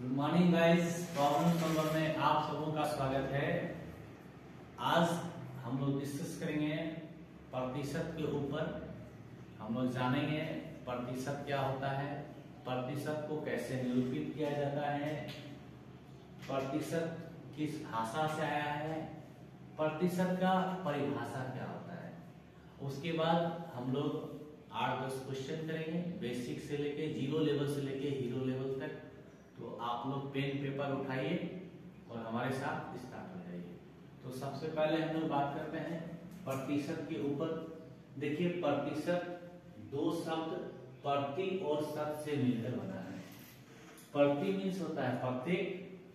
Good morning guys, problem solver में आप सबों का स्वागत है। आज हम लोग डिस्कस करेंगे प्रतिशत के ऊपर। हम लोग जानेंगे प्रतिशत क्या होता है, प्रतिशत को कैसे निरूपित किया जाता है, प्रतिशत किस भाषा से आया है, प्रतिशत का परिभाषा क्या होता है। उसके बाद हम लोग 8-10 क्वेश्चन करेंगे, बेसिक से लेके जीरो लेवल से लेके हीरो लेवल तक। तो आप लोग पेन पेपर उठाइए और हमारे साथ स्टार्ट हो जाइए। तो सबसे पहले हम लोग बात करते हैं प्रतिशत के ऊपर। देखिए, प्रतिशत दो शब्द प्रति और शत से मिलकर बना है। प्रति मीन्स होता है प्रत्येक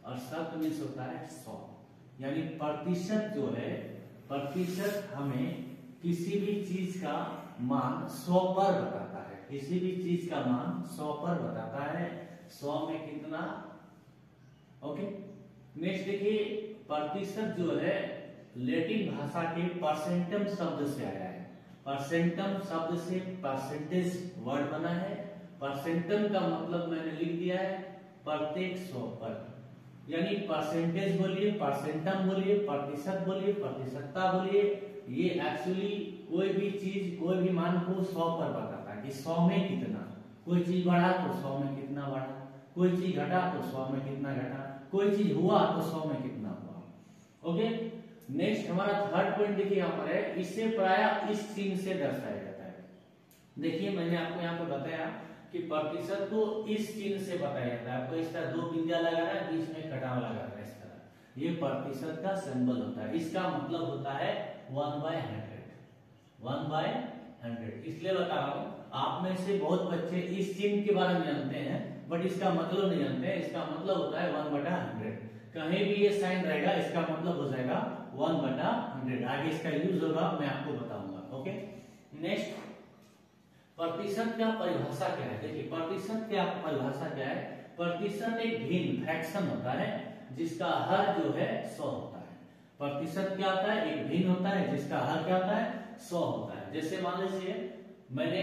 और शत मीन्स होता है 100। यानी प्रतिशत जो है, प्रतिशत हमें किसी भी चीज का मान 100 पर बताता है। किसी भी चीज का मान 100 पर बताता है। 100 में कितना, ओके। नेक्स्ट देखिए, प्रतिशत जो है लैटिन भाषा के परसेंटम शब्द से आया है। परसेंटम शब्द से परसेंटेज वर्ड बना है। परसेंटम का मतलब मैंने लिख दिया है प्रत्येक 100 पर। यानी परसेंटेज बोलिए, परसेंटम बोलिए, प्रतिशत बोलिए, प्रतिशतता बोलिए, ये एक्चुअली कोई भी चीज, कोई भी मान को 100 पर बताता है कि 100 में कितना। कोई चीज बढ़ा तो 100 में कितना बढ़ा, कोई चीज घटा तो 100 में कितना घटा, कोई चीज हुआ तो 100 में कितना हुआ। ओके। नेक्स्ट हमारा थर्ड पॉइंट देखिए यहाँ पर है, इसे प्रायः इस चिन्ह से दर्शाया जाता है। देखिए, मैंने आपको यहाँ पर बताया कि प्रतिशत को इस चिन्ह से बताया जाता है। आपको इस तरह 2 बिंदिया लगाना है, बीच में कटाव लगाना है, इस तरह। ये प्रतिशत का सिंबल होता है। इसका मतलब होता है 1/100। 1/100 इसलिए बता रहा हूँ, आप में से बहुत बच्चे इस चिन्ह के बारे में जानते हैं बट इसका मतलब नहीं जानते हैं। इसका मतलब होता है 1/100। कहीं भी ये साइन रहेगा, इसका मतलब हो जाएगा 1/100। आगे इसका यूज होगा, मैं आपको बताऊंगा। ओके। नेक्स्ट, प्रतिशत का परिभाषा क्या है। देखिए, प्रतिशत क्या परिभाषा क्या है। प्रतिशत एक भिन्न फ्रैक्शन होता है जिसका हर जो है 100 होता है। प्रतिशत क्या होता है, एक भिन्न होता है जिसका हर क्या होता है, 100 होता है। जैसे मान लीजिए मैंने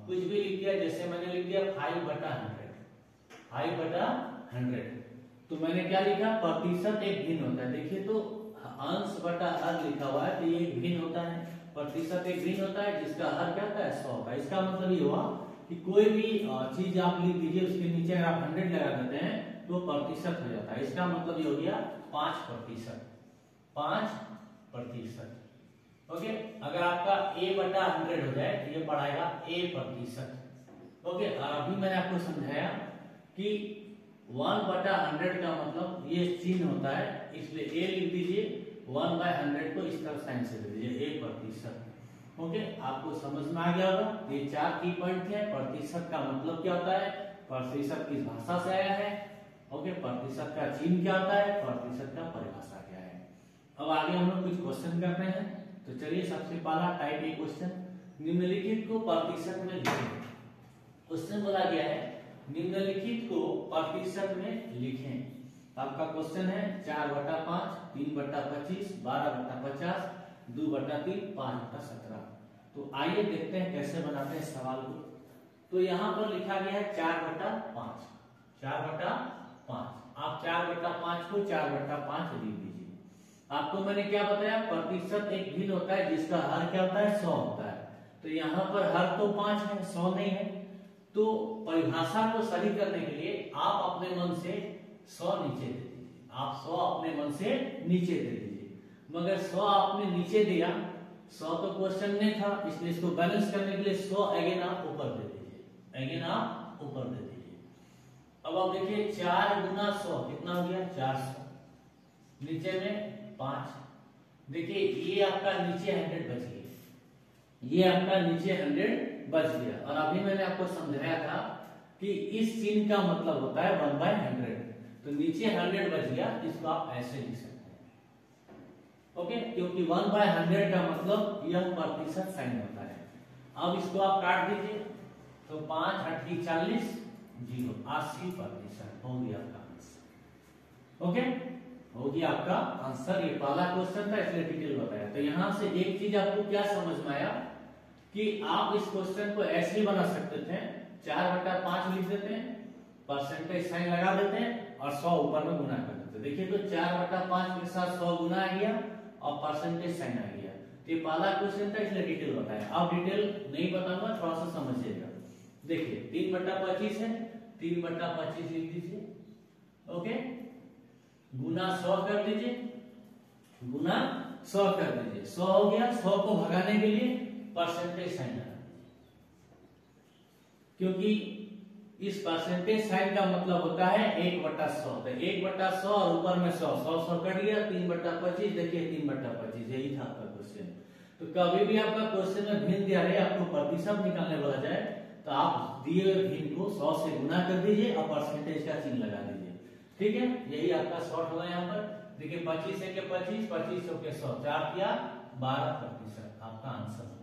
कुछ भी लिख दिया, जैसे मैंने लिख दिया 5/100। 5/100 तो मैंने क्या लिखा, प्रतिशत एक भिन्न होता है। देखिए, तो अंश बटा हर लिखा हुआ है तो ये एक भिन्न होता है। प्रतिशत एक भिन्न होता है जिसका हर क्या होता है, 100 होता है। इसका मतलब ये हुआ कि कोई भी चीज आप लिख दीजिए, उसके नीचे अगर आप 100 लगा देते हैं तो प्रतिशत हो जाता है। इसका मतलब ये हो गया 5%। 5%। ओके। अगर आपका a/100 हो जाए तो ये पढ़ाएगा a%। ओके। अभी मैंने आपको समझाया कि 1/100 का मतलब ये चिन्ह होता है, इसलिए a लिख दीजिए। 1/100 को इस तरह साइन से दे दीजिए, a%। ओके। आपको समझ में आ गया होगा। ये 4 की पॉइंट है। प्रतिशत का मतलब क्या होता है, प्रतिशत किस भाषा से आया है, ओके। प्रतिशत का चिन्ह क्या होता है, प्रतिशत का परिभाषा क्या है। अब आगे हम लोग कुछ क्वेश्चन करते हैं। तो चलिए, सबसे पहला टाइप ए क्वेश्चन, निम्नलिखित को प्रतिशत में लिखें। क्वेश्चन बोला गया है निम्नलिखित को प्रतिशत में लिखें। आपका क्वेश्चन है 4/5, 3/25, 12/50, 2/3, 5/17। तो आइए देखते हैं कैसे बनाते हैं सवाल को। तो यहाँ पर लिखा गया है 4/5। 4/5 आप 4/5 को 4/5 लिख दीजिए। आपको मैंने क्या बताया, प्रतिशत एक भिन्न होता है जिसका हर क्या होता है, 100 होता है। तो यहाँ पर हर तो 5 है, 100 नहीं है। तो परिभाषा को सही करने के लिए आप अपने मन से 100 नीचे दे दीजिए। आप 100 अपने मन से नीचे दे दीजिए। मगर 100 आपने नीचे दिया, 100 तो क्वेश्चन में था, इसलिए इसको बैलेंस करने के लिए 100 अगेन आप ऊपर दे दीजिए। अगेन आप ऊपर दे दीजिए। अब आप देखिए 4 गुना 100 कितना हो गया, 400। नीचे में 5। देखिए, ये आपका नीचे 100 बच गया, ये आपका नीचे 100 बच गया। और अभी मैंने आपको समझाया था कि इस चिन्ह का मतलब होता है 1/100। तो नीचे 100 बच गया, इसको आप ऐसे लिख सकते हैं। ओके। क्योंकि 1/100 का मतलब यह प्रतिशत साइन होता है। अब इसको आप काट दीजिए, तो 5×8 = 40, 0 80% हो गया आपका आंसर। ओके, हो गया आपका आंसर। ये पहला क्वेश्चन था, इसलिए डिटेल बताया। तो यहां से एक चीज आपको क्या समझ में आया कि आप इस क्वेश्चन को ऐसे बना सकते थे, 4/5 लिख देते हैं, परसेंटेज साइन लगा देते हैं और 100 ऊपर में गुना कर देते हैं। देखिए तो 4/5 के साथ 100 गुना आ गया और परसेंटेज साइन आ गया। तो ये पहला क्वेश्चन था, इसलिए डिटेल बताया। अब डिटेल नहीं बताऊंगा, थोड़ा सा समझिएगा। देखिए 3/25 है, 3/25 लिख दीजिए। ओके, गुना 100 कर दीजिए, गुना 100 कर दीजिए। 100 हो गया, 100 को भगाने के लिए परसेंटेज साइन लगा दीजिए, क्योंकि इस परसेंटेज साइन का मतलब होता है 1/100। तो 1/100 और ऊपर में 100, 100 कट गया, 3/25। देखिए 3/25 यही था आपका क्वेश्चन। तो कभी भी आपका क्वेश्चन में भिन्न दिया रहे, आपको प्रतिशत निकालने बोला जाए, तो आप दिए हुए भिन्न को 100 से गुना कर दीजिए और परसेंटेज का चिन्ह लगा दीजिए। ठीक है, यही आपका शॉर्ट होगा यहाँ पर। देखिए 25 है के 25, 25 हो के 100, 4 या 12% आपका आंसर होगा।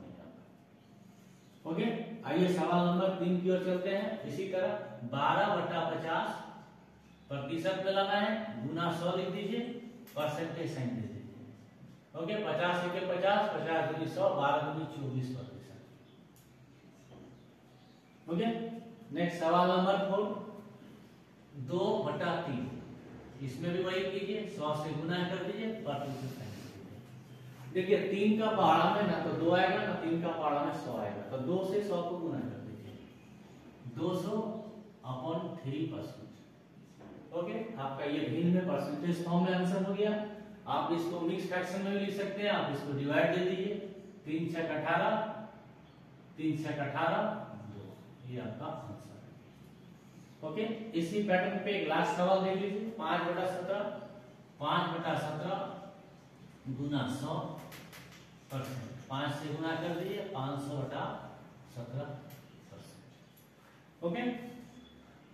ओके, आइए सवाल नंबर 3 की ओर चलते हैं। इसी तरह 12/50 प्रतिशत में लाना है, गुना 100 लिख दीजिए, परसेंटेज साइन दे दीजिए। ओके, 50 है के 50, 50 दूनी 100, 12 दूनी 24%। ओके, नेक्स्ट सवाल नंबर 4, 2/3। इसमें भी वही कीजिए, 100 से गुना कर दीजिए, प्रतिशत साइन दे दीजिए। देखिए 3 का पहाड़ा में ना तो 2 आएगा, ना 3 का पहाड़ा में 100 आएगा। तो 2 से 100 को गुना कर दीजिए, 200/3%। ओके, आपका ये भिन्न में परसेंटेज फॉर्म में आंसर हो गया। आप इसको मिक्स फ्रैक्शन में भी लिख सकते हैं, आप इसको डिवाइड दे दीजिए, 3 × 18, 3 × 18, 2, ये आपका आंसर है। ओके, इसी पैटर्न पे एक लास्ट सवाल देख लीजिए। 5/17, 5/17 गुना 100%। 5 से गुना कर दीजिए, 500/17%। ओके,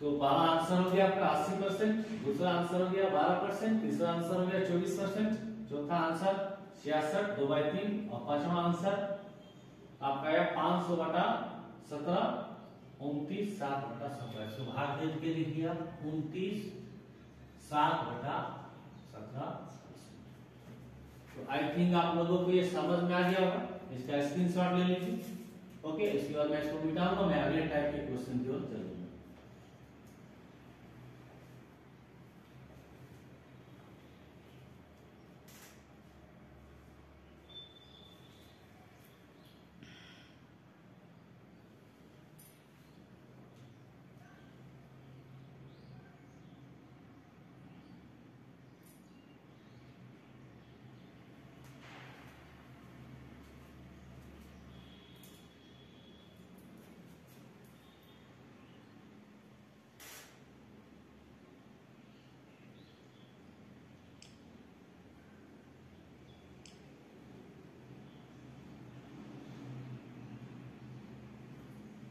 तो पहला आंसर हो गया आपका 80%, दूसरा आंसर हो गया 12%, तीसरा आंसर हो गया 24%, चौथा आंसर 66, 2/3 और पांचवा आंसर आपका है 500/17, 29, 7/17। इसको भाग दे के लिखिए आप 29, 7/17। तो आई थिंक आप लोगों को ये समझ में आ गया होगा। इसका स्क्रीनशॉट ले लीजिए। ओके, इसके बाद मैं इसको मिटाऊंगा, मैं अगले टाइप के क्वेश्चन की ओर चलूंगा।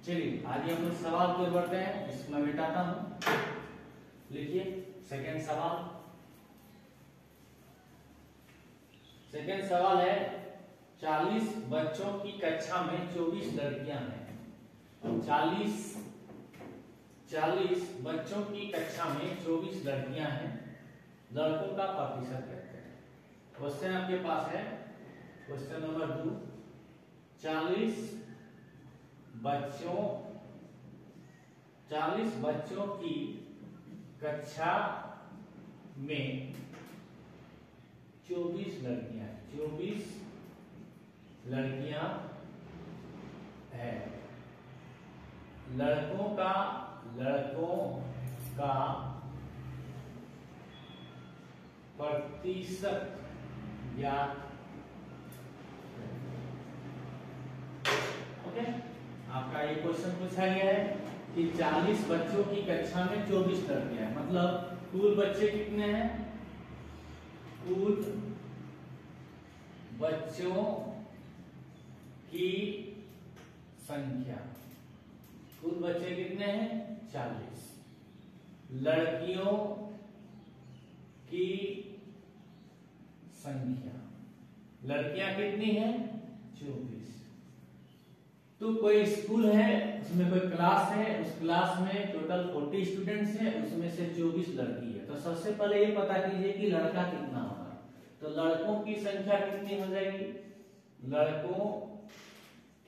चलिए आगे हम लोग सवाल की ओर बढ़ते हैं। इसको मैं मिटाता हूं। लिखिए सेकेंड सवाल। सेकेंड सवाल है, 40 बच्चों की कक्षा में 24 लड़कियां हैं। 40 बच्चों की कक्षा में 24 लड़कियां हैं, लड़कों का प्रतिशत कहते हैं। क्वेश्चन आपके पास है, क्वेश्चन नंबर 2, 40 बच्चों की कक्षा में 24 लड़कियां हैं। लड़कों का प्रतिशत ज्ञात। ओके, आपका ये क्वेश्चन पूछा गया है कि 40 बच्चों की कक्षा में 24 लड़कियां हैं, मतलब कुल बच्चे कितने हैं? कुल बच्चों की संख्या, कुल बच्चे कितने हैं? 40। लड़कियों की संख्या, लड़कियां कितनी हैं? 24। तो कोई स्कूल है, उसमें कोई क्लास है, उस क्लास में टोटल 40 स्टूडेंट्स हैं, उसमें से 24 लड़की है। तो सबसे पहले ये पता कीजिए कि लड़का कितना होगा। तो लड़कों की संख्या कितनी हो जाएगी? लड़कों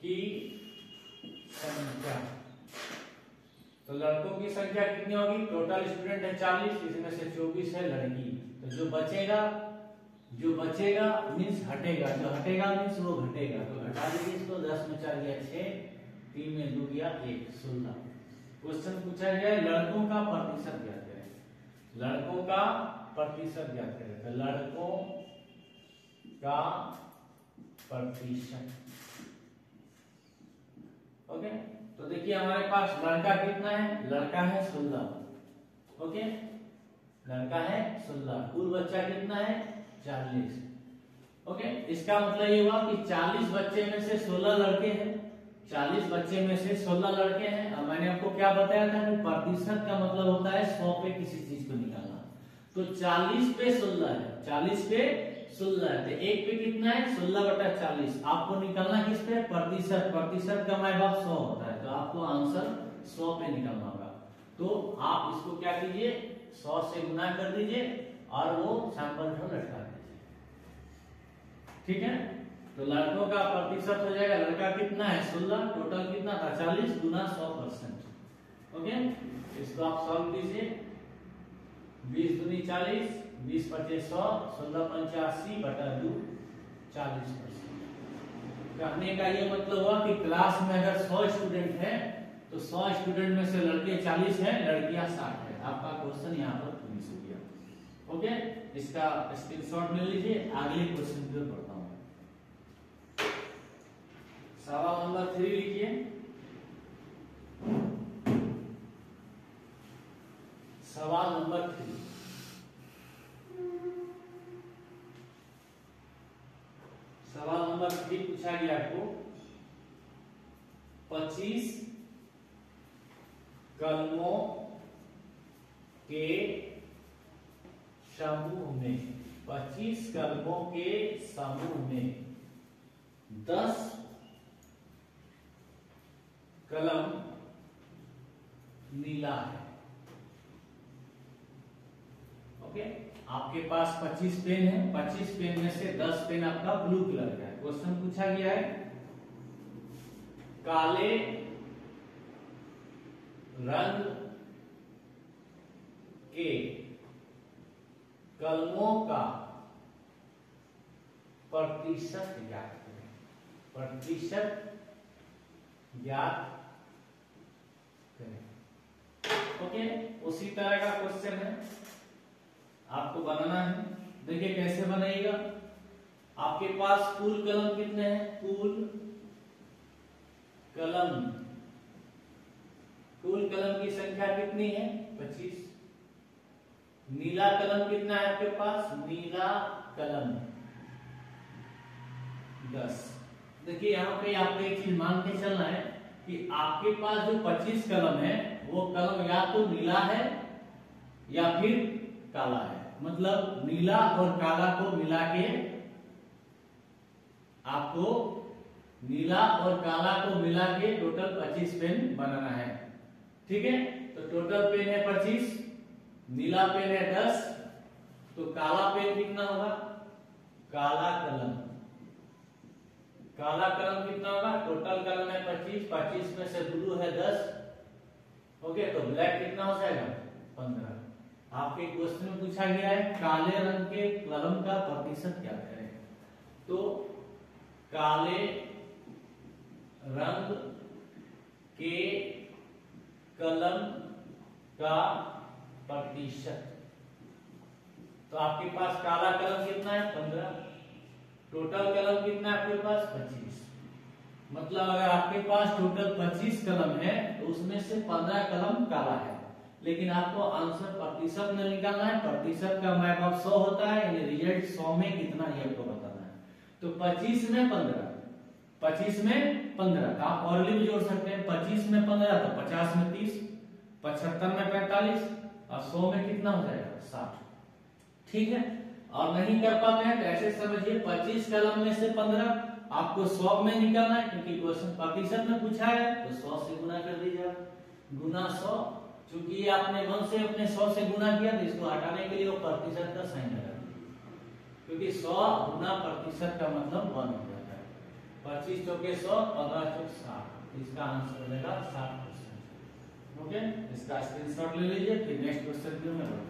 की संख्या, तो तो लड़कों की संख्या कितनी होगी? टोटल स्टूडेंट है 40, इसमें से 24 है लड़की। तो जो बचेगा मीन्स हटेगा, जो हटेगा मीन्स वो घटेगा। तो घटा दीजिए इसको, 10 में 4 गया 6, 3 में 2 गया 1, 16। क्वेश्चन पूछा गया है लड़कों का प्रतिशत ज्ञात करें, लड़कों का प्रतिशत ज्ञात करें। तो लड़कों का प्रतिशत, ओके। तो देखिए हमारे पास लड़का कितना है? लड़का है 16, ओके, लड़का है 16। कुल बच्चा कितना है? 40, ओके। इसका मतलब ये हुआ कि 40 बच्चे में से 16 लड़के हैं, 40 बच्चे में से 16 लड़के हैं। अब मैंने आपको क्या बताया था कि प्रतिशत का मतलब होता है 100 पे किसी चीज को निकालना। तो 40 पे 16 है, 40 पे 16 है, तो 1 पे कितना है? 16/40। आपको निकालना किस पे? प्रतिशत। प्रतिशत का माय बाप 100 होता है, तो आपको आंसर 100 पे निकालना होगा। तो आप इसको क्या कीजिए, 100 से गुना कर दीजिए और वो सैंपल लटका दीजिए, ठीक है। तो लड़कों का प्रतिशत हो जाएगा, लड़का कितना है? 16, टोटल कितना था? 40 गुना 100%, ओके। इसको आप सॉल्व कीजिए। 20 दूनी 40, 20 पचे 100, 16 पंचे 80/2, 40%। कहने का ये मतलब हुआ कि क्लास में अगर 100 स्टूडेंट है तो 100 स्टूडेंट में से लड़के 40 हैं, लड़कियां 60 है। आपका क्वेश्चन यहाँ पर फिनिश हो गया, ओके। इसका स्क्रीनशॉट ले लीजिए, अगले क्वेश्चन पे पढ़ता हूँ। सवाल नंबर 3 लिखिए। सवाल नंबर 3, सवाल नंबर 3 पूछा गया आपको 25 कलमों के समूह में, 25 कलमों के समूह में 10 कलम नीला है, ओके। आपके पास 25 पेन है, 25 पेन में से 10 पेन आपका ब्लू कलर का है। क्वेश्चन पूछा गया है काले रंग के कलमों का प्रतिशत ज्ञात करें, प्रतिशत ज्ञात करें, ओके। उसी तरह का क्वेश्चन है, आपको बनाना है। देखिए कैसे बनाइएगा। आपके पास कुल कलम कितने हैं? कुल कलम की संख्या कितनी है? 25। नीला कलम कितना है आपके पास? नीला कलम 10। देखिए यहाँ पे आपको एक चीज मान के चलना है कि आपके पास जो 25 कलम है वो कलम या तो नीला है या फिर काला है। मतलब नीला और काला को मिला के आपको नीला और काला को मिला के टोटल 25 पेन बनाना है, ठीक है। तो टोटल पेन है 25, नीला पेन है 10, तो काला पेन कितना होगा? काला कलम कितना होगा? टोटल कलम है 25, 25 में से ब्लू है 10, ओके। तो ब्लैक कितना हो जाएगा? 15। आपके क्वेश्चन में पूछा गया है काले रंग के कलम का प्रतिशत क्या करें। तो काले रंग के कलम का प्रतिशत, तो आपके पास काला कलम कितना है? 15। टोटल कलम कितना है आपके पास? 25। मतलब अगर आपके पास टोटल 25 कलम है तो उसमें से 15 कलम काला है, लेकिन आपको आंसर प्रतिशत में निकालना है। प्रतिशत का माय बाप 100 होता है, यानी रिजल्ट 100 में कितना ये आपको बताना है। तो 25 में 15, 25 में 15 का आप और भी जोड़ सकते हैं। 25 में 15 तो 50 में 30, 75 में 45 और 100 में कितना हो जाएगा? 60, ठीक है। और नहीं कर पाते हैं तो ऐसे समझिए 25 कलम में से 15 आपको 100 में निकालना है, क्योंकि क्वेश्चन प्रतिशत में पूछा है तो 100 से गुना कर दीजिए, गुना 100। चूंकि ये आपने 1 से अपने 100 से गुना किया तो इसको हटाने के लिए वो प्रतिशत का साइन लगा दीजिए, क्योंकि 100 गुना प्रतिशत का मतलब 1 हो जाता है। 25 चौके 100, 15 चौक 60, इसका आंसर हो जाएगा 60%, ओके, इसका स्क्रीनशॉट ले लीजिए, फिर नेक्स्ट क्वेश्चन की ओर मैं बढ़ता हूं।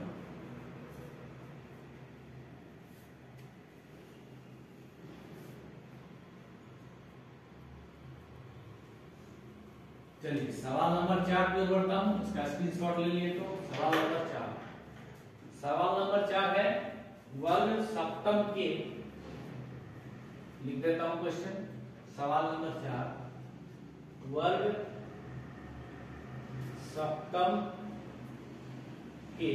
चलिए सवाल नंबर 4 की ओर बढ़ता हूं, इसका स्क्रीनशॉट ले लिए। तो सवाल नंबर 4, सवाल नंबर 4 है वर्ग सप्तम के, लिख देता हूं क्वेश्चन। सवाल नंबर 4, वर्ग सप्तम के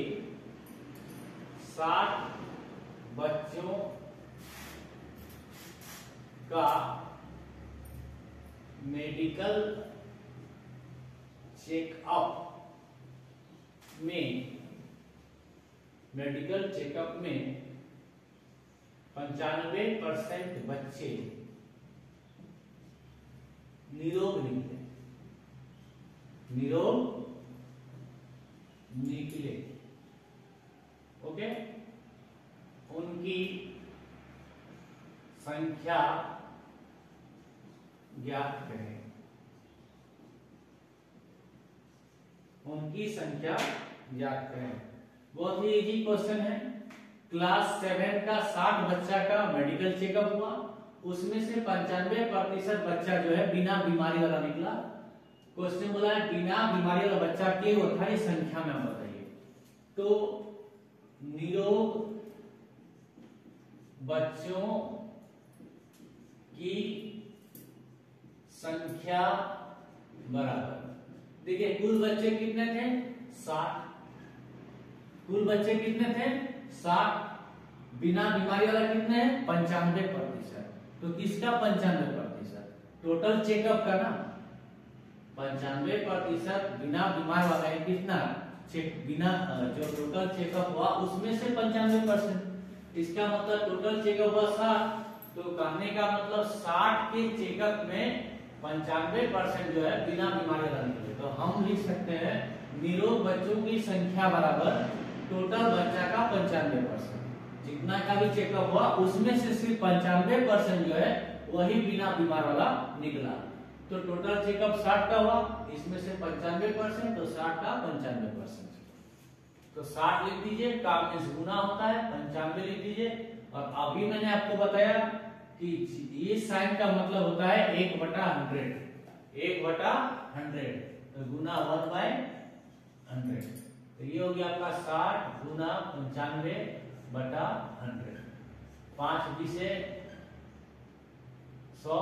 60 बच्चों का मेडिकल चेकअप में 95% बच्चे निरोग निकले। ओके, उनकी संख्या ज्ञात करें। उनकी संख्या ज्ञात करें। बहुत ही इजी क्वेश्चन है। क्लास 7 का 60 बच्चा का मेडिकल चेकअप हुआ, उसमें से 95% बच्चा जो है बिना बीमारी वाला निकला। क्वेश्चन बोला है बिना बीमारी वाला बच्चा के होता है, संख्या में बताइए। तो निरोग बच्चों की संख्या बराबर, देखिए कुल बच्चे कितने थे 60, कुल बच्चे कितने थे 60, बिना बीमारी वाला कितने हैं 95%। तो किसका 95%? टोटल चेकअप का ना। 95% बिना बीमार वाला है कितना, बिना जो टोटल चेकअप हुआ उसमें से 95%। इसका मतलब टोटल चेकअप हुआ 60, तो कहने का मतलब 60 के चेकअप में 95% जो है बिना बीमारी वाला निकले। तो हम लिख सकते हैं निरोग बच्चों की संख्या बराबर टोटल बच्चा का 95%। जितना का भी चेकअप हुआ उसमें से सिर्फ 95% जो है वही बिना बीमार वाला निकला। तो टोटल चेकअप 60 का हुआ, इसमें से 95%, तो 60 का 95%। तो 60 लिख दीजिए, काम में गुना होता है, 95 लिख दीजिए। और अभी मैंने आपको बताया कि ये साइन का मतलब होता है 1/100, 1/100, तो गुना 1/100। तो ये हो गया आपका 60 गुना 95/100। 5 20 100,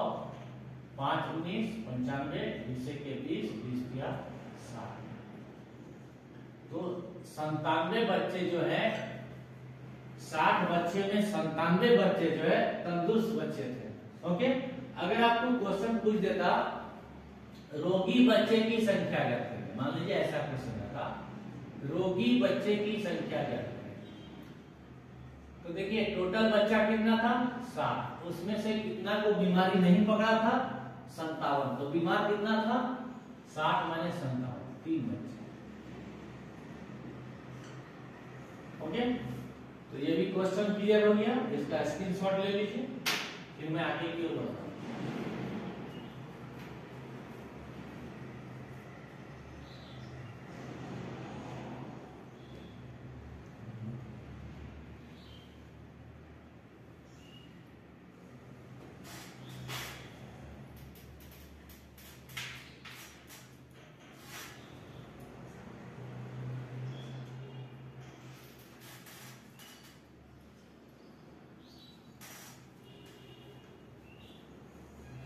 5 19 95, 20 के 20, 20 किया 60। तो 97 बच्चे जो है, 60 बच्चे में 97 बच्चे जो है तंदुरुस्त बच्चे थे। ओके, अगर आपको क्वेश्चन पूछ देता रोगी बच्चे की संख्या ज्ञात करें, मान लीजिए ऐसा क्वेश्चन था रोगी बच्चे की संख्या ज्ञात करें, तो देखिए टोटल बच्चा कितना था 60, उसमें से कितना को बीमारी नहीं पकड़ा था 57, तो बीमार कितना था 60 माने 57, 3 बच्चे। ओके, तो ये भी क्वेश्चन क्लियर हो गया, इसका स्क्रीनशॉट ले लीजिए, फिर मैं आगे की ओर बढ़ता हूं।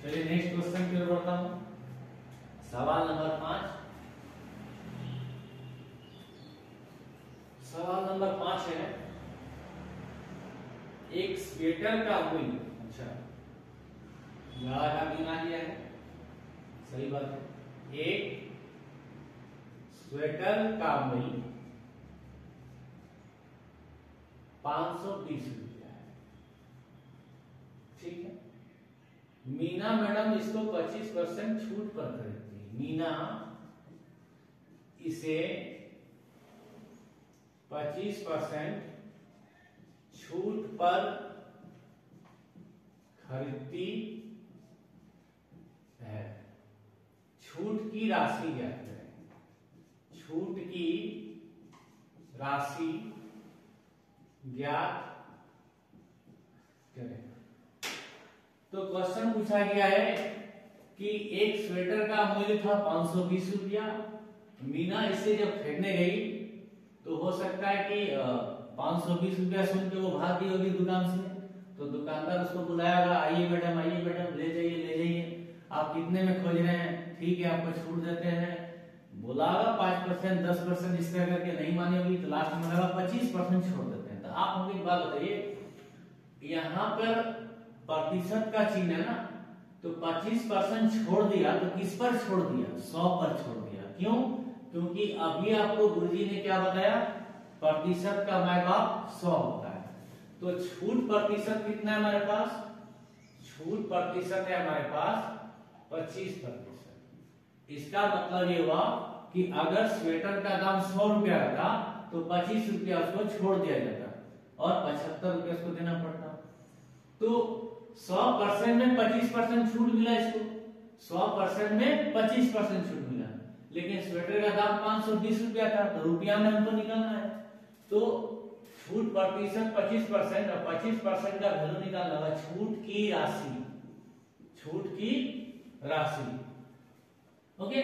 चलिए नेक्स्ट क्वेश्चन की ओर बढ़ता हूं। सवाल नंबर 5, सवाल नंबर 5 है एक स्वेटर का मूल्य, अच्छा गला का बीमा लिया है, सही बात है, एक स्वेटर का मूल्य 520 रुपया है, ठीक है। मीना मैडम इसको 25% छूट पर खरीदती है, मीना इसे 25% छूट पर खरीदती है, छूट की राशि ज्ञात करें। छूट की राशि ज्ञात करें। तो क्वेश्चन पूछा गया है कि एक स्वेटर का मूल्य था 520 रुपया। मीना इसे जब खरीदने गई तो हो सकता है कि 520 रुपया सुन के वो भागी होगी दुकान से। तो दुकानदार उसको बुलाएगा, आइए मैडम ले जाइए, आप कितने में खोज रहे हैं, ठीक है आपको छूट देते हैं। बोलागा 5% 10% इस तरह करके नहीं मानी होगी तो लास्ट में लगा 25% छोड़ देते हैं। तो आप हमको एक बात बताइए, यहाँ पर प्रतिशत का चिन्ह है ना, तो 25% छोड़ दिया तो किस पर छोड़ दिया? 100 पर छोड़ दिया। क्यों? क्योंकि अभी आपको गुरुजी ने क्या बताया, प्रतिशत का मायबाप 100 होता है। तो छूट प्रतिशत कितना है हमारे पास? छूट प्रतिशत है हमारे पास 25%। इसका मतलब ये हुआ कि अगर स्वेटर का दाम 100 रुपया था तो 25 रुपया उसको छोड़ दिया जाता और 75 रुपया उसको देना पड़ता। तो 100% में 25% छूट मिला इसको, 100% में 25% छूट मिला। लेकिन स्वेटर का दाम 520 रुपया था तो रुपया में हमको निकालना है। तो छूट प्रतिशत 25% और 25% का वैल्यू निकालना होगा छूट की राशि, छूट की राशि। ओके,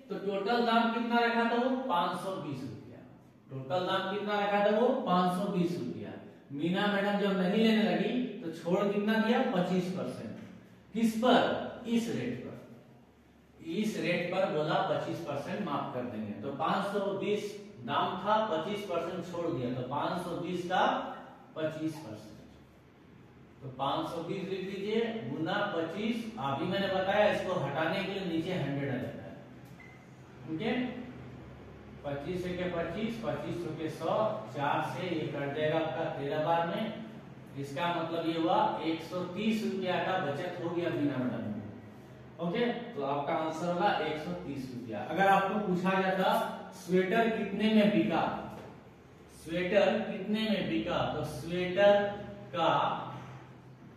तो टोटल दाम कितना रखा था वो? 520 रुपया। टोटल दाम कितना रखा था वो? 520 रुपया। मीना मैडम जब नहीं लेने लगी तो छोड़ कितना दिया? 25%। किस पर? इस रेट पर। इस रेट पर बोला 25% माफ कर देंगे। तो 520 दाम था, 25% छोड़ दिया तो 520 का 25%। तो 520 लिख दीजिए गुना 25। अभी मैंने बताया इसको हटाने के लिए नीचे 100 आ जाता है। ठीक है, 25 के 25, 25 के 100, 4 से ये कट जाएगा आपका 13 बार में। इसका मतलब ये हुआ 130 रुपया का बचत हो गया बिना मैडम। ओके, तो आपका आंसर होगा 130 रुपया। अगर आपको पूछा जाता स्वेटर कितने में बिका, स्वेटर कितने में बिका, तो स्वेटर का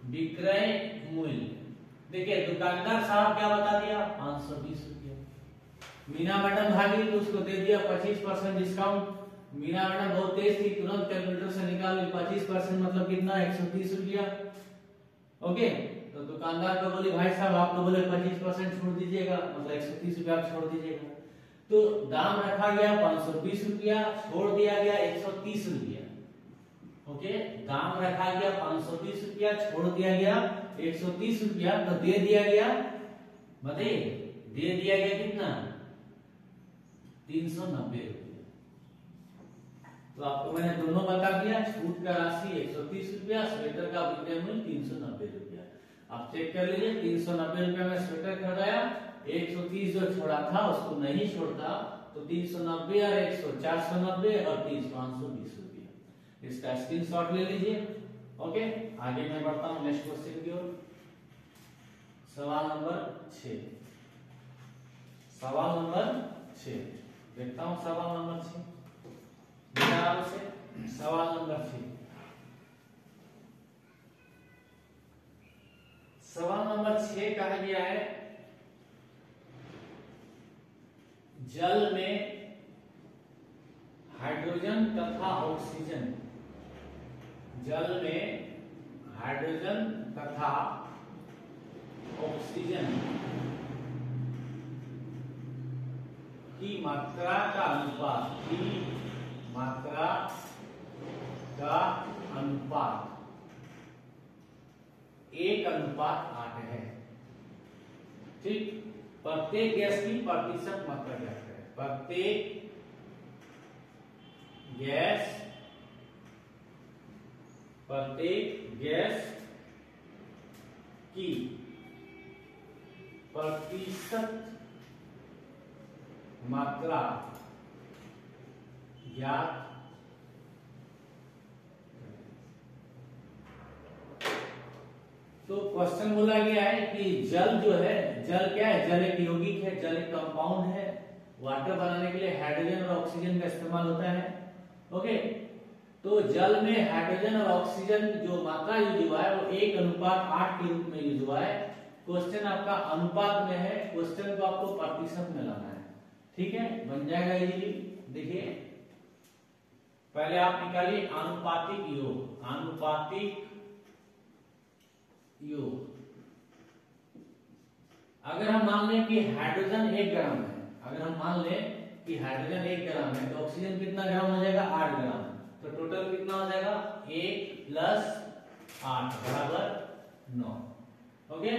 विक्रय मूल्य, देखिए दुकानदार साहब क्या बता दिया? 520 रुपया। मीना मैडम भागी तो उसको दे दिया 25% डिस्काउंट। मीना मैडम बहुत तेज थी, तुरंत कैलकुलेटर से निकाल ली 25% मतलब कितना? 130 रुपया। ओके, तो दुकानदार को बोली भाई साहब आप तो बोले 25% छोड़ दीजिएगा, मतलब 130 रुपया आप छोड़ दीजिएगा। तो दाम रखा गया 520 रुपया, छोड़ दिया गया 130 रुपया। ओके, दाम रखा गया 520 रुपया, छोड़ दिया गया 130 रुपया, तो दे दिया गया, बताइए दे दिया गया कितना? 390 रुपया। तो आपको मैंने दोनों बता दिया, छूट का राशि 130 रुपया, स्वेटर का विक्रय मूल्य 390 रुपया। आप चेक कर लीजिए, 390 रुपया में स्वेटर खरीदाया, 130 जो छोड़ा था उसको नहीं छोड़ता तो 390 और 100 490 और 30 520 रुपया। इसका स्क्रीनशॉट ले लीजिए। ओके, आगे मैं बढ़ता हूँ नेक्स्ट क्वेश्चन की ओर। सवाल नंबर 6, सवाल नंबर 6 देखता हूँ। सवाल नंबर 6 ध्यान से, सवाल नंबर 6, सवाल नंबर 6 कहा गया है जल में हाइड्रोजन तथा ऑक्सीजन, जल में हाइड्रोजन तथा ऑक्सीजन की मात्रा का अनुपात, की मात्रा का अनुपात 1:8 है। ठीक, प्रत्येक गैस की प्रतिशत मात्रा क्या है? प्रत्येक गैस की प्रतिशत मात्रा ज्ञात। तो क्वेश्चन बोला गया है कि जल जो है, जल क्या है? जल एक यौगिक है, जल एक कंपाउंड है। वाटर बनाने के लिए हाइड्रोजन और ऑक्सीजन का इस्तेमाल होता है। ओके, तो जल में हाइड्रोजन और ऑक्सीजन जो मात्रा यूज हुआ है वो 1:8 के रूप में यूज हुआ है। क्वेश्चन आपका अनुपात में है, क्वेश्चन को आपको प्रतिशत में लाना है। ठीक है, बन जाएगा इजीली। देखिए पहले आप निकालिए आनुपातिक योग, आनुपातिक योग। अगर हम मान लें कि हाइड्रोजन 1 ग्राम है, अगर हम मान लें कि हाइड्रोजन 1 ग्राम है तो ऑक्सीजन कितना ग्राम हो जाएगा, 8 ग्राम। तो टोटल कितना हो जाएगा, 1 + 8 = 9। ओके,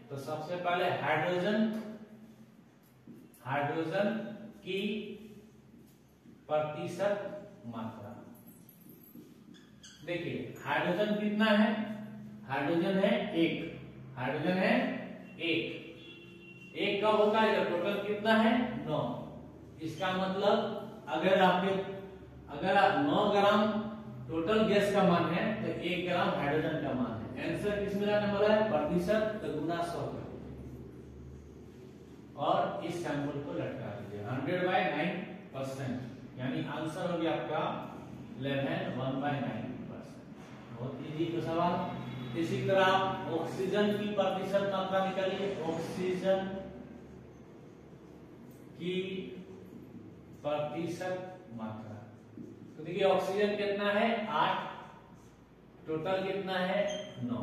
तो सबसे पहले हाइड्रोजन की प्रतिशत मात्रा। देखिए हाइड्रोजन कितना है, हाइड्रोजन है 1, हाइड्रोजन है 1। 1 कब होगा, जब टोटल कितना है 9। इसका मतलब अगर 9 ग्राम टोटल गैस का मान है तो 1 ग्राम हाइड्रोजन का मान है। आंसर किस में लाने वाला है, प्रतिशत, तो गुना 100 कर और इस सैंपल को लटका दीजिए 100/9%, यानी आंसर हो गया आपका 11/9%। बहुत इजी तो सवाल। इसी तरह आप ऑक्सीजन की प्रतिशत मात्रा निकालिए, ऑक्सीजन की प्रतिशत मात्रा। तो देखिए ऑक्सीजन कितना है 8, टोटल कितना है 9।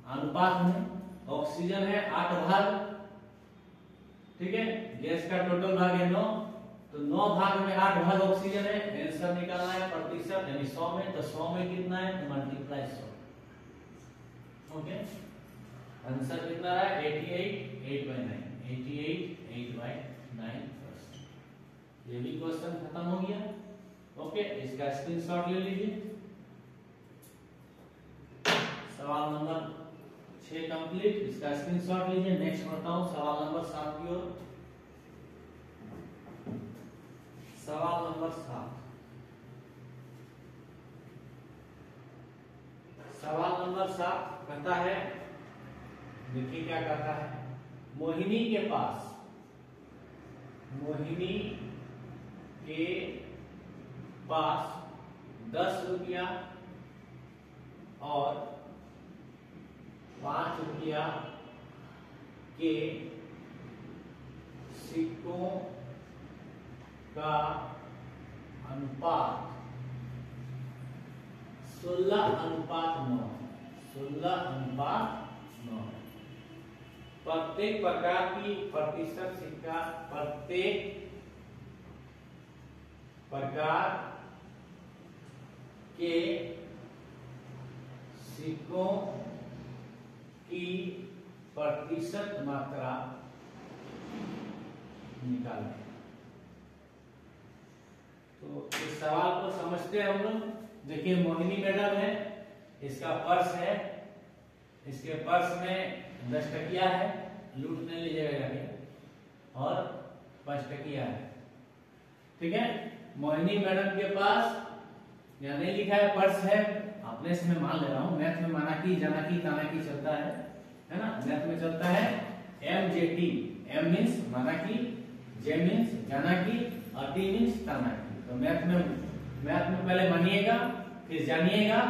अनुपात में ऑक्सीजन है 8 भाग, ठीक है, गैस का टोटल भाग है 9, तो 9 भाग में 8 भाग ऑक्सीजन है। आंसर निकालना है प्रतिशत यानी 100 में, तो 100 में कितना है तो मल्टीप्लाई 100। ओके, आंसर कितना रहा 88/9, 88/9%। ये भी क्वेश्चन खत्म हो गया। ओके, इसका स्क्रीनशॉट ले लीजिए। सवाल नंबर 6 कंप्लीट, इसका स्क्रीनशॉट लीजिए। नेक्स्ट बताऊं सवाल नंबर 7 की ओर। सवाल नंबर 7, सवाल नंबर 7 कहता है, देखिए क्या कहता है, मोहिनी के पास 10 रुपया और 5 रुपया के सिक्कों का अनुपात 16:9, 16:9। प्रत्येक प्रकार की प्रतिशत सिक्का, प्रत्येक प्रकार के सिक्कों की प्रतिशत मात्रा निकालें। तो इस सवाल को समझते हैं हम लोग। देखिए मोहिनी मैडम है, इसका पर्स है, इसके पर्स में 10 टकिया है, लूट नहीं लीजिएगा जाके, और 5 टकिया है, ठीक है। मोहिनी मैडम के पास यहाँ नहीं लिखा है पर्स है, अपने से मैं मान ले रहा हूँ। मैथ में माना की जाना की ताना की चलता है ना, मैथ में चलता है MJT। M मीन्स माना की, J मीन्स जाना की, और T मीन्स ताना की। तो मैथ में पहले मानिएगा फिर जानिएगा,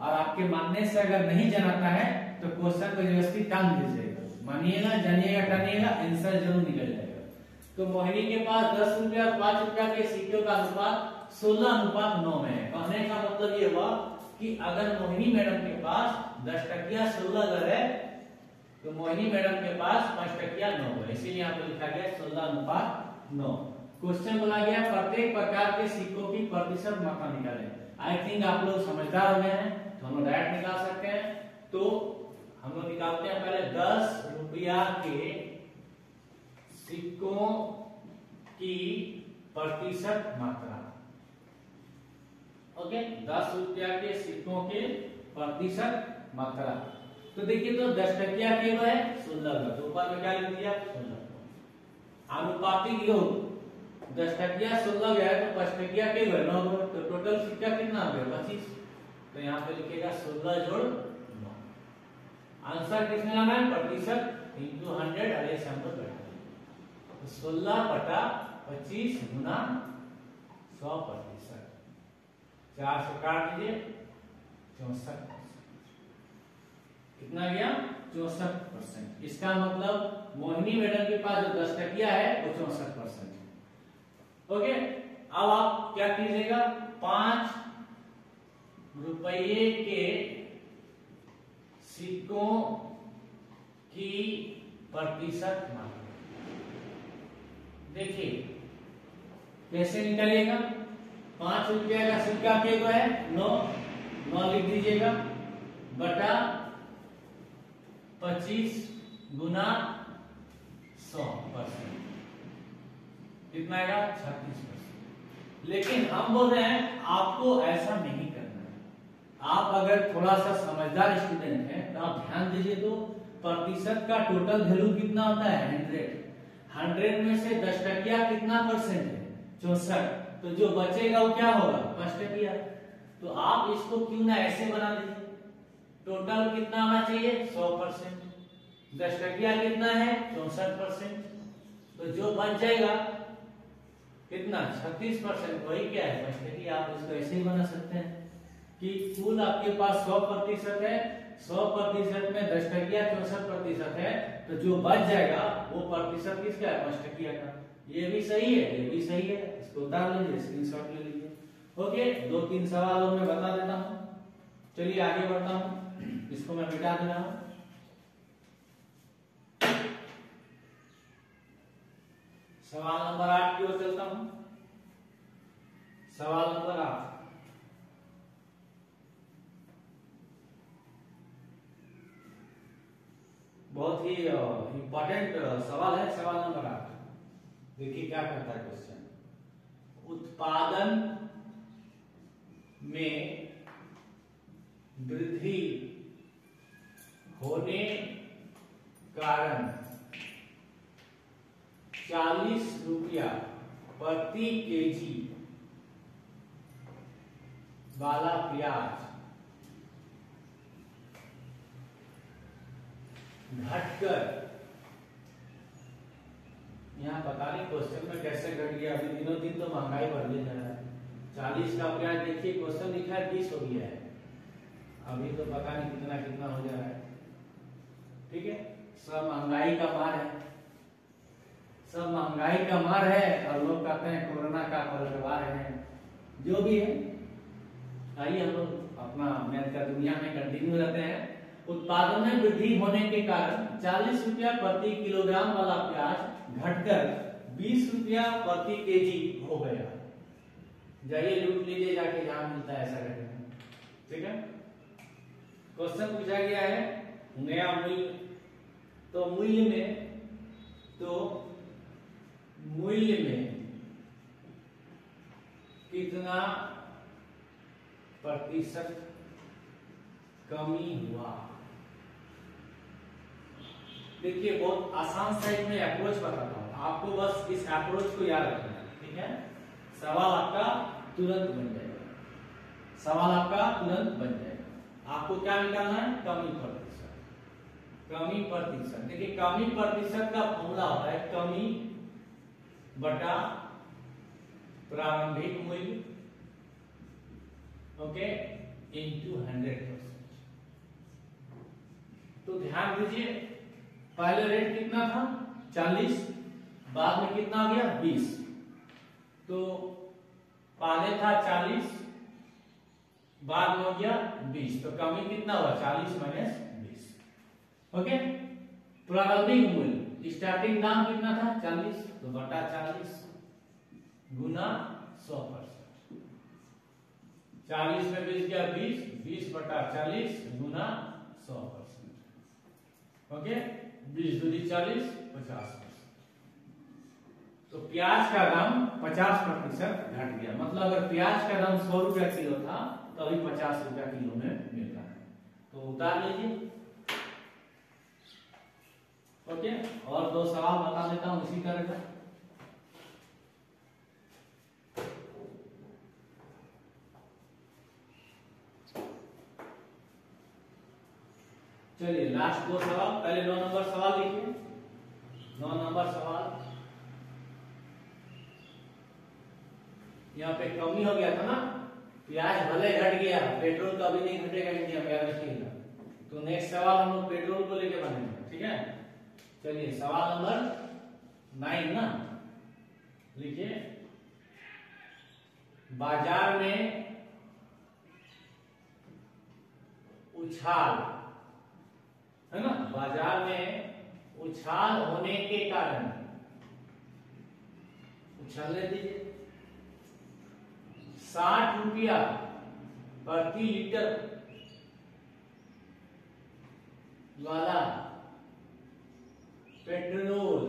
और आपके मानने से अगर नहीं जनाता है तो क्वेश्चन को व्यवस्थित टान दीजिएगा। मानिएगा, जानिएगा, टानिएगा, आंसर जरूर निकल जाएगा। तो मोहिनी के पास 10 रुपया और 5 रुपया के सिक्कों का अनुपात 16:9 में है। कहने का मतलब ये हुआ कि अगर मोहिनी मैडम के पास 10 टकिया 16 अगर है तो मोहिनी मैडम के पास 5 टकिया 9 है, इसीलिए यहाँ पे लिखा गया 16:9। क्वेश्चन बोला गया प्रत्येक प्रकार के सिक्कों की प्रतिशत मात्रा निकालें। आई थिंक आप लोग समझदार हो गए हैं, तो हम लोग डायरेक्ट निकाल सकते हैं। तो हम लोग निकालते हैं पहले 10 रुपया के सिक्कों की प्रतिशत मात्रा। ओके, 10 रुपया के सिक्कों के प्रतिशत मात्रा। तो देखिए तो 10 टकिया के है 16, तो ऊपर में क्या लिख दिया 16। आनुपातिक योग 10 टकिया 16 गया है तो 5 टकिया के 9, तो टोटल सिक्का कितना हो गया 25। तो यहाँ पे लिखेगा 16 जोड़ 9। आंसर किसमें लाना है, प्रतिशत इंटू 100, और ये सैंपल बैठा तो 16/25 गुना 100%। 4 से काट दीजिए 64%। कितना गया 64%। इसका मतलब मोहिनी मैडम के पास जो 10 टकिया है वो 64%। ओके, अब आप क्या कीजिएगा, 5 रुपये के सिक्कों की प्रतिशत मान। देखिए कैसे निकालिएगा, 5 रुपया का सिक्का के को है 9, 9 लिख दीजिएगा बटा 25 गुना 100%, कितना आएगा 36%। लेकिन हम बोल रहे हैं आपको ऐसा नहीं करना है। आप अगर थोड़ा सा समझदार स्टूडेंट हैं तो आप ध्यान दीजिए, तो प्रतिशत का टोटल वैल्यू कितना होता है 100। 100 में से 10 टकिया कितना परसेंट है 64, तो जो बचेगा वो क्या होगा 5 टकिया। तो आप इसको क्यों ना ऐसे बना दीजिए, टोटल कितना आना चाहिए 100%, 10 टकिया कितना है 64%, तो जो बच जाएगा कितना 36%, वही क्या है 5 टकिया। आप इसको ऐसे ही बना सकते हैं कि कुल आपके पास 100% है, 100% में 10 टकिया 64% है, तो जो बच जाएगा वो प्रतिशत किसका है 5 टकिया का। ये भी सही है, ये भी सही है, इसको उतार लीजिए, स्क्रीनशॉट ले लीजिए। ओके, 2-3 सवाल और मैं बता देता हूं। चलिए आगे बढ़ता हूं, इसको मैं मिटा दे रहा हूं। सवाल नंबर 8 की ओर चलता हूं। सवाल नंबर 8, बहुत ही इंपॉर्टेंट सवाल है। सवाल नंबर 8 देखिए क्या करता है क्वेश्चन, उत्पादन में वृद्धि होने कारण 40 रुपया प्रति केजी वाला प्याज घटकर, यहाँ पता नहीं क्वेश्चन में कैसे घट गया, अभी दिनों दिन तो महंगाई बढ़ने जा रहा है। 40 का प्याज देखिए क्वेश्चन लिखा है 20 हो गया है, अभी तो पता नहीं कितना कितना हो जा रहा है। ठीक है, सब महंगाई का मार है, सब महंगाई का मार है, और लोग कहते हैं कोरोना का पलटवार है। जो भी है, आइए हम लोग अपना मैथ का दुनिया में कंटिन्यू रहते हैं। उत्पादन में वृद्धि होने के कारण 40 रुपया प्रति किलोग्राम वाला प्याज घटकर 20 रुपया प्रति केजी हो गया। जाइए लूट लीजिए जाके, जहां मिलता है ऐसा करके। ठीक है, क्वेश्चन पूछा गया है नया मूल्य, तो मूल्य में कितना प्रतिशत कमी हुआ। देखिए बहुत आसान सा मैं अप्रोच बताता हूं, आपको बस इस अप्रोच को याद रखना है। ठीक है, सवाल आपका तुरंत बन जाएगा, सवाल आपका तुरंत बन जाएगा। आपको क्या निकालना है, कमी प्रतिशत। कमी प्रतिशत, देखिए कमी प्रतिशत का फॉर्मूला होता है कमी बटा प्रारंभिक मूल्य, ओके, इंटू 100%। तो ध्यान दीजिए, पहले रेट कितना था 40, बाद में कितना आ गया 20, तो पहले था 40, बाद में हो गया 20, तो कमी कितना हुआ 40 माइनस 20। ओके, प्रारंभिक मूल्य स्टार्टिंग दाम कितना था 40, तो बटा 40 गुना 100%। 40 में 20 गया 20, 20 बटा 40 गुना 100%। ओके, 20 दूनी 40, 50%। तो प्याज का दाम 50% घट गया, मतलब अगर प्याज का दाम 100 रुपया किलो था तो अभी 50 रुपया किलो में मिल रहा है। तो उतार लीजिए। ओके, और 2 सवाल बता देता हूं इसी तरह का। चलिए लास्ट 2 सवाल, पहले 9 नंबर सवाल लिखिए। 9 नंबर सवाल, यहाँ पे कमी हो गया था ना, प्याज भले घट गया, पेट्रोल तो अभी नहीं घटेगा इंडिया में, याद रखिएगा। तो नेक्स्ट सवाल हम लोग पेट्रोल को लेके बनेंगे। ठीक है, चलिए सवाल नंबर 9 ना लिखिए। बाजार में उछाल, है ना, बाजार में उछाल होने के कारण, उछालने दीजिए, 60 रुपया प्रति लीटर वाला पेट्रोल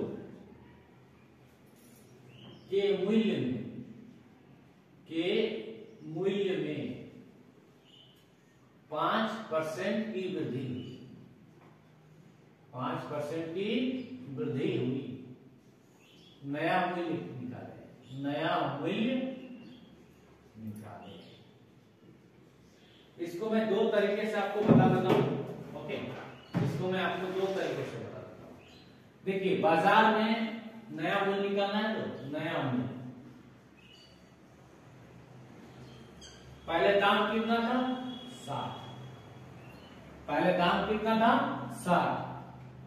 के मूल्य में 5% की वृद्धि हुई, 5% की वृद्धि हुई। नया मूल्य निकाले, नया मूल्य निकाले। इसको मैं दो तरीके से आपको बता देता हूं। ओके, इसको मैं आपको दो तरीके से बता देता हूं। देखिए, बाजार में नया मूल्य निकालना है तो नया मूल्य, पहले दाम कितना था 60, पहले दाम कितना था 60,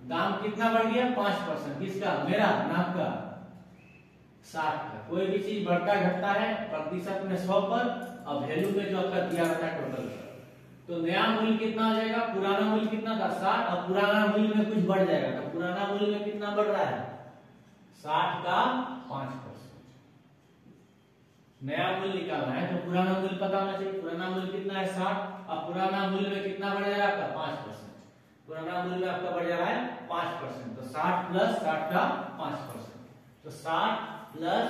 दाम कितना बढ़ गया 5%, किसका, मेरा ना आपका, 60 का। कोई भी चीज बढ़ता घटता है प्रतिशत में 100 पर, अब वैल्यू में जो आपका दिया रहता है टोटल पर। तो नया मूल्य कितना हो जाएगा, पुराना मूल्य कितना था 60, और पुराना मूल्य में कुछ बढ़ जाएगा, तो पुराना मूल्य में कितना बढ़ रहा है 60 का 5%। नया मूल्य निकालना है तो पुराना मूल्य पता होना चाहिए, पुराना मूल्य कितना है 60, और पुराना मूल्य में कितना बढ़ जाएगा आपका 5%, पुराना मूल्य में आपका बढ़ जा रहा है 5%, तो 60 प्लस 60 का 5%, तो 60 प्लस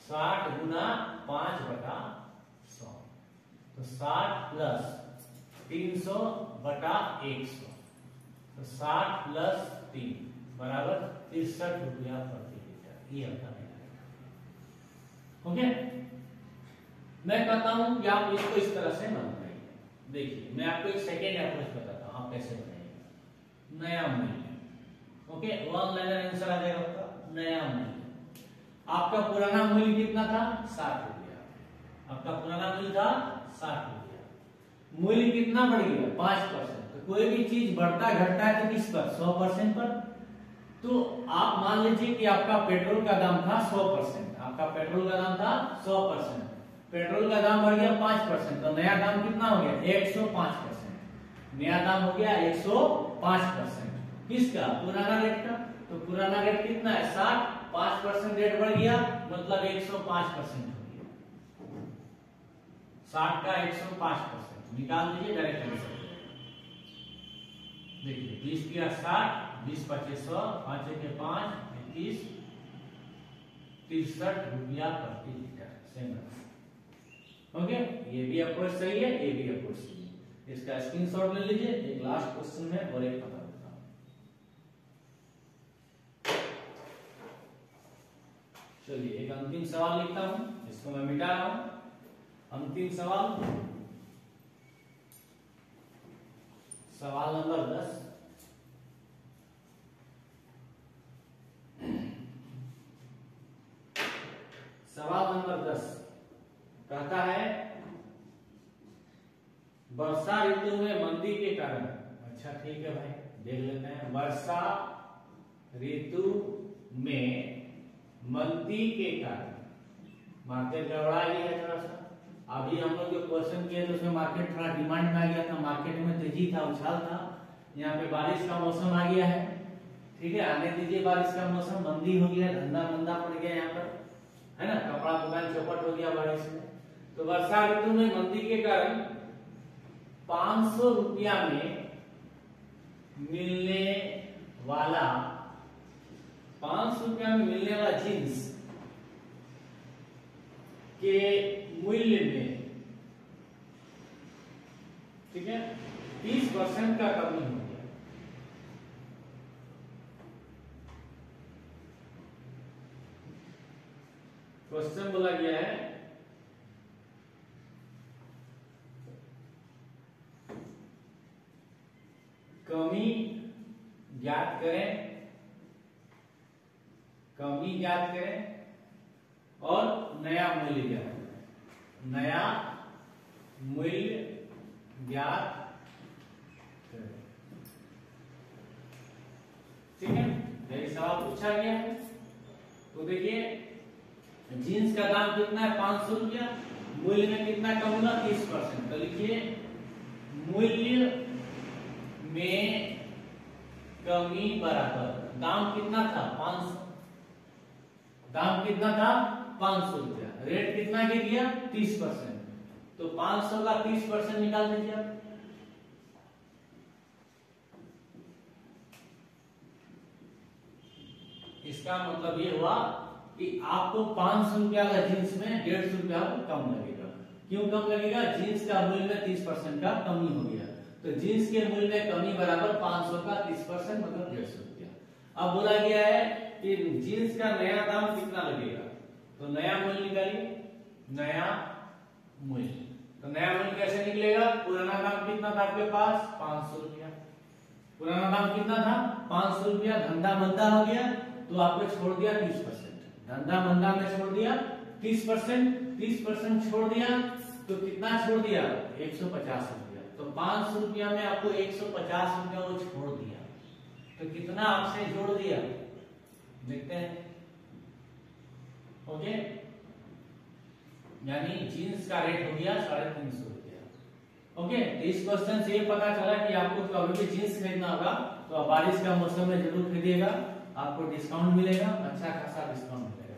60 गुना 5/100, तो 60 प्लस 300 बटा 100, तो 60 प्लस 3 बराबर 63 रुपया प्रति लीटर, ये होता है। ओके, मैं कहता हूं कि आप इसको इस तरह से मत बनाइए। देखिए, मैं आपको एक सेकेंड अप्रोच बताता हूं, आप कैसे बनाइएगा। नया मूल्य, ओके, वन लाइनर आंसर आ जाएगा आपका। नया मूल्य, आपका पुराना मूल्य कितना था 60 रुपया, आपका पुराना मूल्य था 60 रुपया, मूल्य कितना बढ़ गया 5%। तो कोई भी चीज बढ़ता घटता है तो किस पर, 100% पर। तो आप मान लीजिए कि आपका पेट्रोल का दाम था 100%, आपका पेट्रोल का दाम था 100%, पेट्रोल का दाम बढ़ गया 5%, तो नया दाम कितना हो गया 105%, नया दाम हो गया 105%, किसका, पुराना रेट का। तो पुराना रेट कितना है 60, 5% रेट बढ़ गया मतलब 105% हो गया, 60 का 105%, निकाल दीजिए डायरेक्ट आंसर। देखिए 20 किया 60, 20 25 100, 5 के 5 21, 63 रुपया प्रति लीटर, सेम। ओके, ये भी अप्रोच सही है, ये भी अप्रोच सही है, इसका स्क्रीनशॉट ले लीजिए। एक लास्ट क्वेश्चन में और एक बता देता हूं। चलिए एक अंतिम सवाल लिखता हूं, इसको मैं मिटा रहा हूं। अंतिम सवाल, सवाल नंबर 10। सवाल नंबर 10 कहता है, वर्षा ऋतु में मंदी के कारण, अच्छा ठीक है भाई देख लेते हैं, वर्षा ऋतु में मंदी के कारण, मार्केट गड़बड़ा गई है थोड़ा सा। अभी हम लोग जो क्वेश्चन किए थे उसमें मार्केट थोड़ा डिमांड में आ गया था, मार्केट में तेजी था, उछाल था। यहाँ पे बारिश का मौसम आ गया है, ठीक है, आने दीजिए बारिश का मौसम, मंदी हो गया, धंधा मंदा पड़ गया यहाँ पर, है ना, कपड़ा दुकान चौपट हो गया बारिश में। तो वर्षा ऋतु में मंदी के कारण 500 रुपया में मिलने वाला, 500 रुपया में मिलने वाला जींस के मूल्य में, ठीक है, 30% का कमी हो गया। क्वेश्चन बोला गया है, कमी ज्ञात करें, कमी ज्ञात करें और नया मूल्य ज्ञात करें, नया मूल्य ज्ञात करें। ठीक है, यही सवाल पूछा गया है। तो देखिए जीन्स का दाम कितना है 500 रुपया, मूल्य में कितना कम होगा 30%। तो लिखिए मूल्य में कमी बराबर दाम कितना था 500, दाम कितना था 500 रुपया, रेट कितना गिर गया 30%। तो 500 का 30% निकाल दीजिए आप। इसका मतलब ये हुआ कि आपको 500 रुपया का जींस में 150 रुपया कम लगेगा। क्यों कम लगेगा? जींस का मूल्य में 30% का कमी हो गया। तो जींस के मूल्य में कमी बराबर 500 का 30% मतलब 150 रुपया। अब बोला गया है कि जींस का नया दाम कितना लगेगा, तो नया मूल्य निकालिए। नया मूल्य, तो नया मूल्य कैसे निकलेगा? पुराना दाम कितना था आपके पास 500 रुपया, पुराना दाम कितना था 500 रुपया। धंधा मंदा हो गया तो आपको छोड़ दिया 30%, धंधा मंदा में छोड़ दिया 30%, 30% छोड़ दिया तो कितना छोड़ दिया 150 रुपया। तो 500 रुपया में आपको 150 रुपया वो छोड़ दिया, तो कितना आपसे जोड़ दिया देखते हैं। ओके, यानी जींस का रेट हो गया 350 रुपया। ओके, इस क्वेश्चन से ये पता चला कि आपको कभी भी जींस खरीदना होगा तो बारिश का मौसम में जरूर खरीदिएगा, आपको डिस्काउंट मिलेगा, अच्छा खासा डिस्काउंट मिलेगा।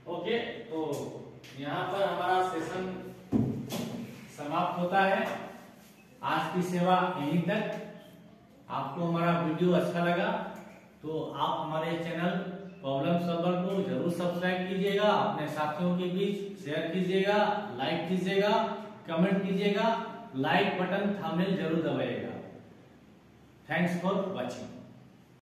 ओके, तो यहाँ पर हमारा सेशन समाप्त होता है। आज की सेवा यहीं तक। आपको हमारा वीडियो अच्छा लगा तो आप हमारे चैनल प्रॉब्लम सॉल्वर को जरूर सब्सक्राइब कीजिएगा, अपने साथियों के बीच शेयर कीजिएगा, लाइक कीजिएगा, कमेंट कीजिएगा, लाइक बटन थंबनेल जरूर दबाइएगा। Thanks for watching.